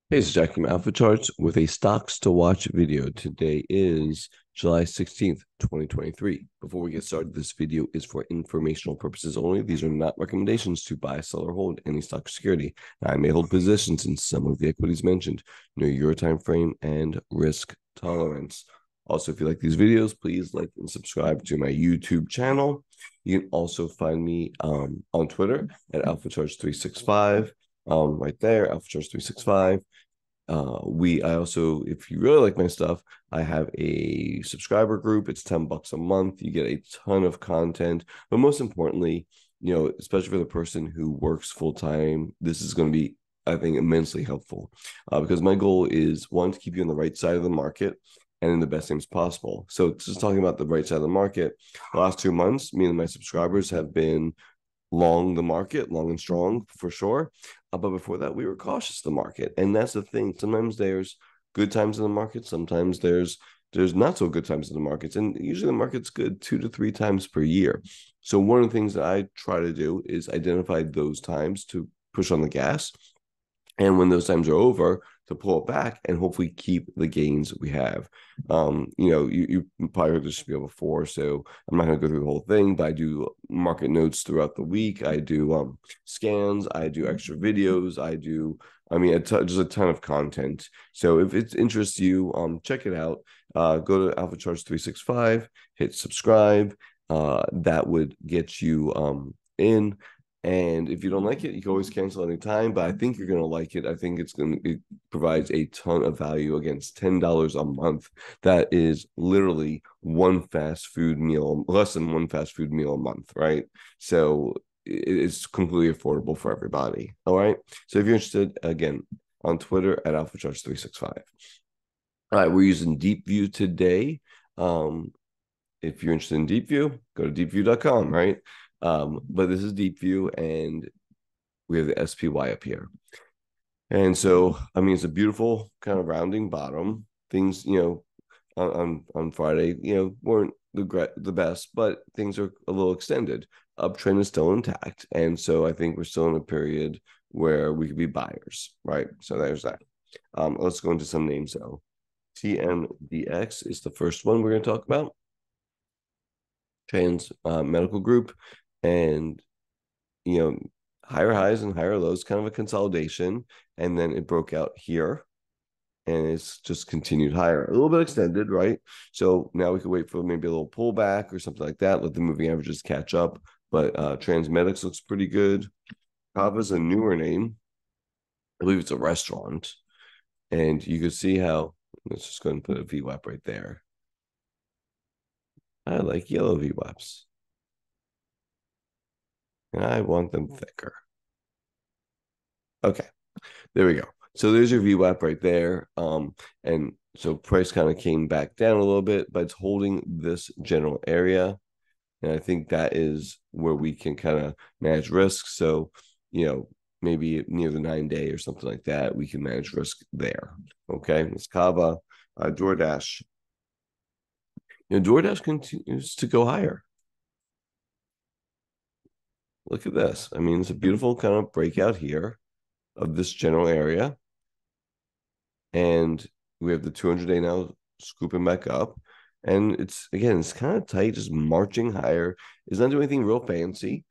Hey, it's Jack from Alpha Charts with a stocks to watch video. Today is July 16th, 2023. Before we get started, this video is for informational purposes only. These are not recommendations to buy, sell, or hold any stock security. I may hold positions in some of the equities mentioned. Know your time frame and risk tolerance. Also, if you like these videos, please like and subscribe to my YouTube channel. You can also find me on Twitter at AlphaCharts365. Right there, AlphaCharts365. I also, if you really like my stuff, I have a subscriber group. It's $10 a month. You get a ton of content, but most importantly, especially for the person who works full time, this is going to be, I think, immensely helpful, because my goal is one, to keep you on the right side of the market and in the best names possible. So just talking about the right side of the market, the last 2 months, me and my subscribers have been long the market, long and strong for sure. But before that, we were cautious of the market, and that's the thing. Sometimes there's good times in the market. Sometimes there's not so good times in the markets, and usually the market's good 2 to 3 times per year. So one of the things that I try to do is identify those times to push on the gas, and when those times are over, to pull it back and hopefully keep the gains we have. You probably heard this spiel before, so I'm not going to go through the whole thing, but I do market notes throughout the week. I do scans, I do extra videos, just a ton of content. So if it interests you, check it out. Go to Alpha Charts 365, hit subscribe. That would get you in. And if you don't like it, you can always cancel anytime. But I think you're gonna like it. I think it provides a ton of value against $10 a month. That is literally one fast food meal, less than one fast food meal a month, right? So it's completely affordable for everybody. All right. So if you're interested, again, on Twitter at AlphaCharts365. All right, we're using Deep View today. If you're interested in Deep View, go to deepview.com, right? But this is Deep View, and we have the SPY up here. And so, it's a beautiful kind of rounding bottom. Things, on Friday, weren't the best, but things are a little extended. Uptrend is still intact, and so I think we're still in a period where we could be buyers, right? So there's that. Let's go into some names though. TMDX is the first one we're going to talk about. Trans Medical Group, and you know higher highs and higher lows, kind of a consolidation, and then it broke out here and it's just continued higher, a little bit extended, right? So now we could wait for maybe a little pullback or something like that, let the moving averages catch up. But Transmedics looks pretty good. Kava's a newer name. I believe it's a restaurant, and you can see how, let's just go and put a VWAP right there. I like yellow VWAPs, and I want them thicker. Okay, there we go. So there's your VWAP right there. And so price kind of came back down a little bit, but it's holding this general area. And I think that is where we can kind of manage risk. So, maybe near the 9 day or something like that, we can manage risk there. Okay. It's Kava, DoorDash. DoorDash continues to go higher. Look at this. It's a beautiful kind of breakout here of this general area. And we have the 200-day now scooping back up. And it's kind of tight, just marching higher. It's not doing anything real fancy,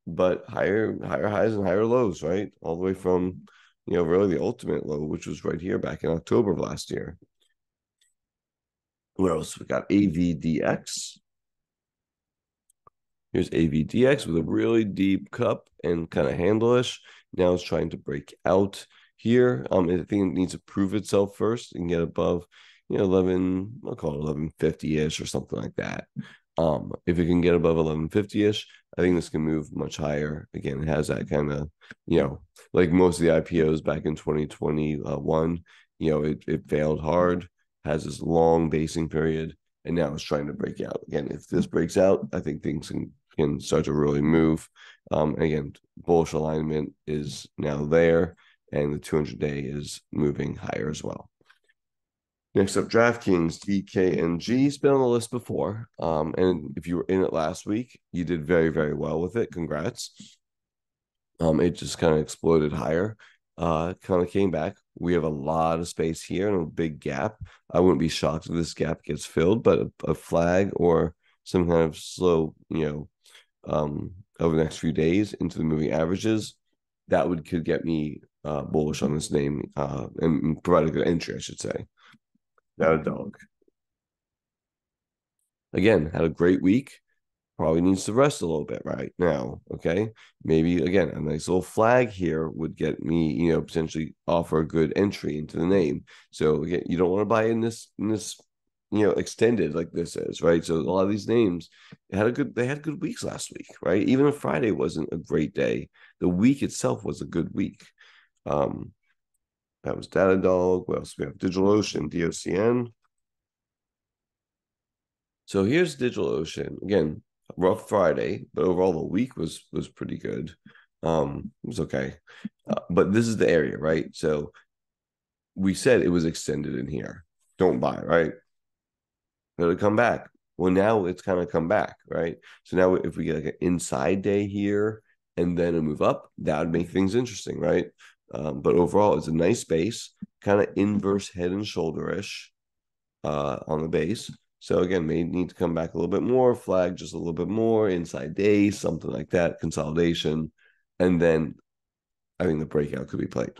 but higher highs and higher lows, right? All the way from, really the ultimate low, which was right here back in October of last year. What else? We got AVDX. Here's AVDX with a really deep cup and kind of handle-ish. Now it's trying to break out here. I think it needs to prove itself first and get above, 11, I'll call it 1150-ish or something like that. If it can get above 1150-ish, I think this can move much higher. Again, it has that kind of, like most of the IPOs back in 2021, it failed hard, has this long basing period, and now it's trying to break out. Again, if this breaks out, I think things can start to really move. Again, bullish alignment is now there, and the 200-day is moving higher as well. Next up, DraftKings, DKNG has been on the list before. And if you were in it last week, you did very, very well with it. Congrats. It just kind of exploded higher. kind of came back. We have a lot of space here and a big gap. I wouldn't be shocked if this gap gets filled, but a flag or some kind of slow, over the next few days into the moving averages, that could get me bullish on this name and provide a good entry, I should say. Now a dog. Again, had a great week. Probably needs to rest a little bit right now. Okay. Maybe again, a nice little flag here would get me, potentially offer a good entry into the name. So again, you don't want to buy in this, extended like this is, right? So a lot of these names they had good weeks last week, right? Even if Friday wasn't a great day, the week itself was a good week. That was Datadog. What else? We have DigitalOcean, DOCN. So here's DigitalOcean. Again, rough Friday, but overall the week was pretty good. It was okay. But this is the area, right? So we said it was extended in here. Don't buy, right? Let it come back. Well, now it's kind of come back, right? So now if we get like an inside day here and then a move up, that would make things interesting, right? But overall, it's a nice base, kind of inverse head and shoulder-ish on the base. So again, may need to come back a little bit more, flag just a little bit more, inside day, something like that, consolidation. And then I think the breakout could be played.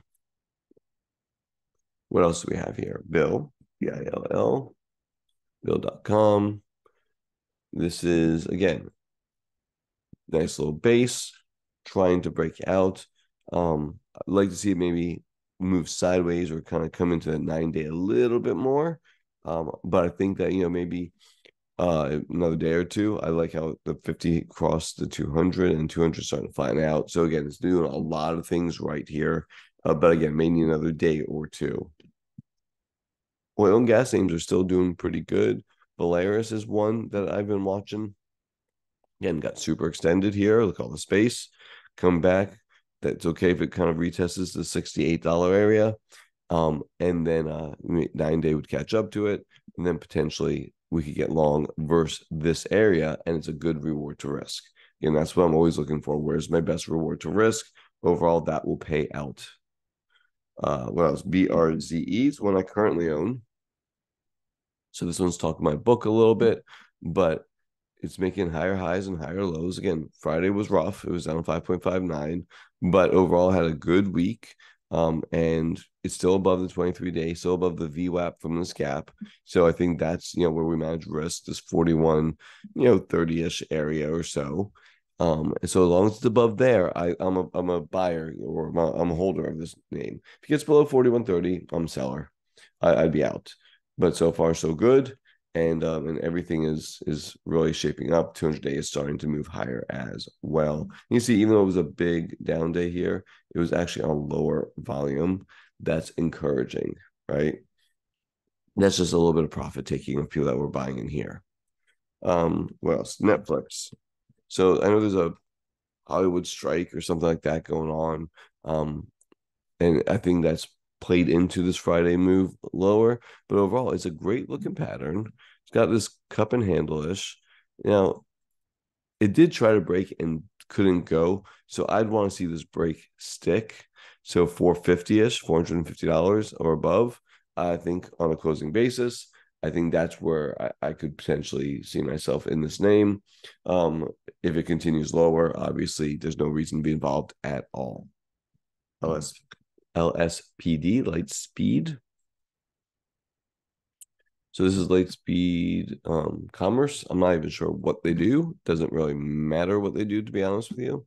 What else do we have here? Bill, BILL, Bill.com. This is, again, nice little base, trying to break out. I'd like to see it maybe move sideways or kind of come into the 9-day a little bit more. But I think that, maybe another day or two. I like how the 50 crossed the 200 and 200 starting to flatten out. So again, it's doing a lot of things right here. But again, may need another day or two. Oil and gas names are still doing pretty good. Valaris is one that I've been watching. Again, got super extended here. Look at all the space. Come back. That's okay if it kind of retests the $68 area. And then 9-day would catch up to it. And then potentially we could get long versus this area. And it's a good reward to risk. And that's what I'm always looking for. Where's my best reward to risk? Overall, that will pay out. What else? BRZE is one I currently own. So this one's talking my book a little bit, but it's making higher highs and higher lows. Again, Friday was rough. It was down 5.59, but overall had a good week. And it's still above the 23-day, still above the VWAP from this gap. So I think that's, where we manage risk, this 41, 30-ish area or so. So as long as it's above there, I'm a buyer or I'm a holder of this name. If it gets below 41.30, I'm a seller. I'd be out. But so far so good. And everything is really shaping up. 200-day is starting to move higher as well. You see, even though it was a big down day here, it was actually on lower volume. That's encouraging, right? That's just a little bit of profit taking of people that were buying in here. What else? Netflix. So I know there's a Hollywood strike or something like that going on. And I think that's played into this Friday move lower, but overall it's a great looking pattern. It's got this cup and handle-ish. It did try to break and couldn't go. So I'd want to see this break stick. So 450-ish, $450 or above, I think on a closing basis. I think that's where I could potentially see myself in this name. If it continues lower, obviously there's no reason to be involved at all. LSPD, light speed. So this is light speed commerce. I'm not even sure what they do. Doesn't really matter what they do, to be honest with you.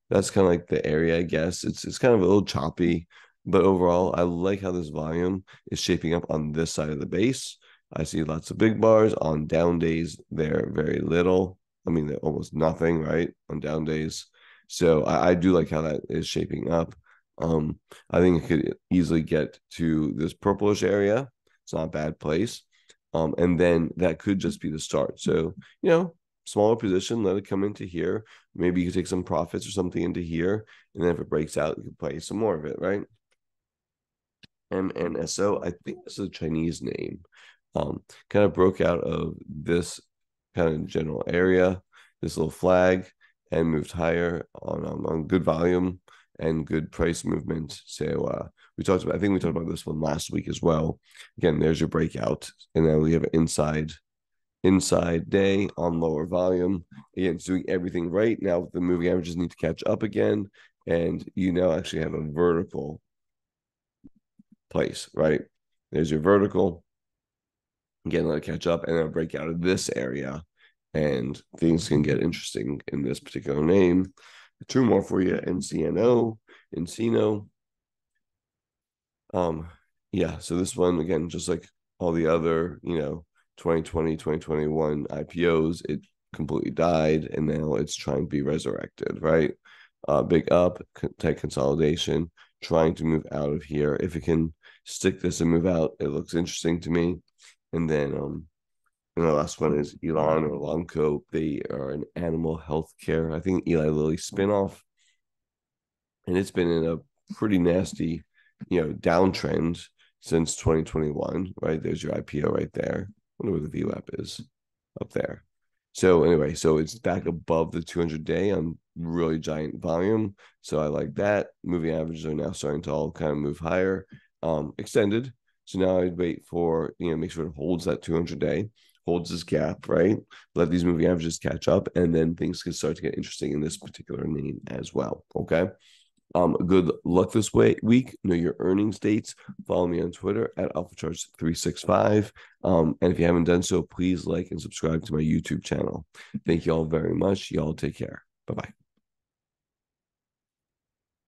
That's kind of like the area, I guess. It's kind of a little choppy, but overall, I like how this volume is shaping up on this side of the base. I see lots of big bars on down days. They're very little. I mean, they're almost nothing, right? On down days. So I do like how that is shaping up. I think it could easily get to this purplish area. It's not a bad place. And then that could just be the start. So, smaller position, let it come into here. Maybe you could take some profits or something into here. And then if it breaks out, you can play some more of it, right? MNSO, I think this is a Chinese name. Kind of broke out of this kind of general area, this little flag, and moved higher on good volume. and good price movement. So I think we talked about this one last week as well. Again, there's your breakout, and then we have an inside day on lower volume. Again, it's doing everything right. Now the moving averages need to catch up again, and you now actually have a vertical place, right? There's your vertical. Again, let it catch up, and then break out of this area, and things can get interesting in this particular name. Two more for you: Encino. Yeah, so this one, again, just like all the other 2020 2021 IPOs, it completely died, and now it's trying to be resurrected, right? Big up, tight consolidation, trying to move out of here. If it can stick this and move out, it looks interesting to me. And then and the last one is Elon or Elanco. They are an animal health care, I think, Eli Lilly spinoff, and it's been in a pretty nasty downtrend since 2021, right? There's your IPO right there. I wonder where the VWAP is, up there. So anyway, so it's back above the 200-day on really giant volume. So I like that. Moving averages are now starting to all kind of move higher, extended. So now I'd wait for, make sure it holds that 200-day, holds this gap, right? Let these moving averages catch up, and then things can start to get interesting in this particular name as well. Okay. Good luck this week. Know your earnings dates. Follow me on Twitter at AlphaCharts365. And if you haven't done so, please like and subscribe to my YouTube channel. Thank you all very much. Y'all take care. Bye-bye.